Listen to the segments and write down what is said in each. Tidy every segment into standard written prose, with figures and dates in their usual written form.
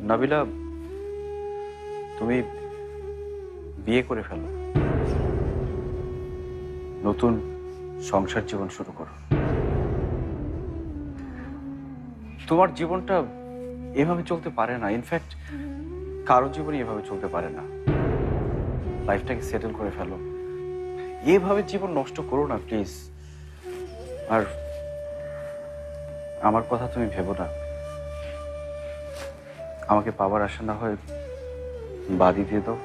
নাবিলা, তুমি বিয়ে করে ফেলো, নতুন সংসার জীবন শুরু করো। তোমার জীবনটা এভাবে চলতে পারে না, ইনফ্যাক্ট কারো জীবনই এভাবে চলতে পারে না। লাইফটাকে সেটেল করে ফেলো, এভাবে জীবন নষ্ট করো না প্লিজ। আর আমার কথা তুমি ভেবো না, আমাকে পাওয়ার আশা না হয় বাদই দিয়ে দাও।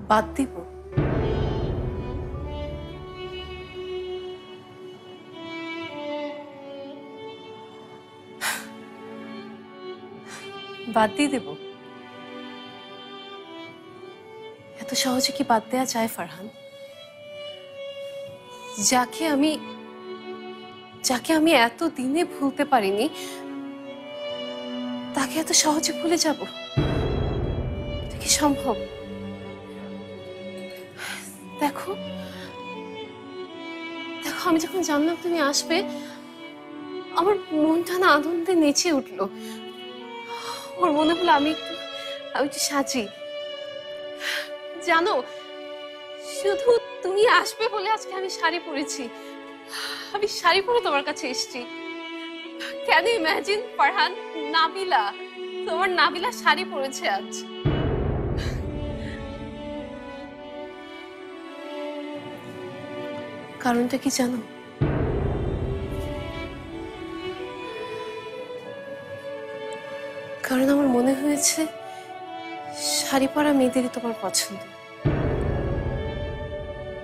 বাদ দিব? বাদ দিয়ে দেব? এত সহজে কি বাদ দেওয়া যায় ফারহান? যাকে আমি এত দিনে ভুলতে পারিনি, তাকে এত সহজে ভুলে যাব? এটা কি সম্ভব? দেখো দেখো, আমি যখন জানলাম তুমি আসবে, আমার মনটা না আনন্দে নেচে উঠলো। আমার মনে হলো আমি একটু সাজি। জানো, শুধু তুমি আসবে বলে আজকে আমি শাড়ি পরেছি। আমি শাড়ি পরে তোমার কাছে এসেছি। Can you imagine Farhan, Nabila, তোমার নাবিলা শাড়ি পরেছে আজ। কারণটা কি জানো? কারণ আমার মনে হয়েছে শাড়ি পরা মেয়েদেরই তোমার পছন্দ।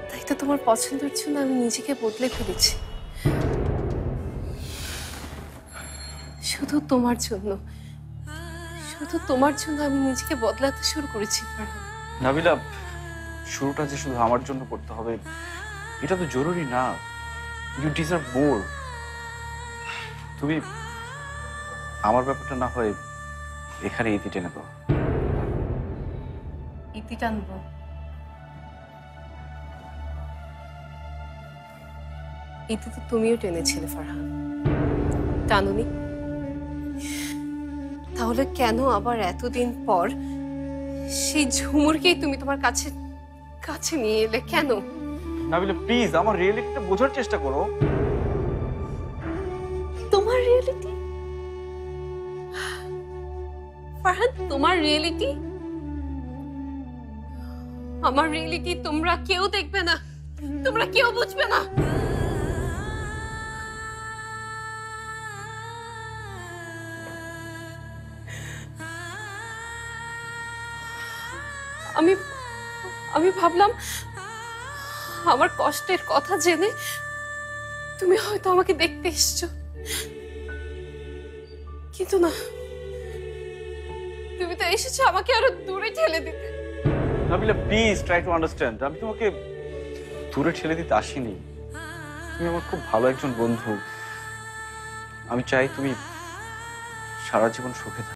তাই তো তোমার পছন্দের জন্য আমি নিজেকে বদলে ফেলেছি। শুধু তোমার জন্য, শুধু তোমার জন্য আমি নিজেকে বদলাতে শুরু করেছি। নাবিলা, শুরুটা যে শুধু আমার জন্য করতে হবে এটা তো জরুরি না। ইউ ডিজার্ভ মোর। তুমি আমার ব্যাপারটা না হয় এখানে ইতি টেনে দাও। ইতি টানবো? ইতি তো তুমিও টেনেছিলে ফারহান, টানুনি? তাহলে কেন আবার এতদিন পর সেই ঝুমুরকেই তুমি তোমার কাছে কাছে নিয়ে এলে কেন? নাবিলা প্লিজ, আমার রিয়েলিটিটা বোঝার চেষ্টা করো। তোমার রিয়েলিটি? ফারহান, তোমার রিয়েলিটি? আমার রিয়েলিটি তোমরা কেউ দেখবে না, তোমরা কেউ বুঝবে না। আমি আমি ভাবলাম আমার কষ্টের কথা জেনে তুমি হয়তো আমাকে দেখতে এসছো, কিন্তু না, তুমি তো এসেছো আমাকে আরো দূরে ঠেলে দিতে। Nabila please try to understand, আমি তোমাকে দূরে ঠেলে দিতে আসিনি। তুমি আমার খুব ভালো একজন বন্ধু। আমি চাই তুমি সারা জীবন সুখে থাকো।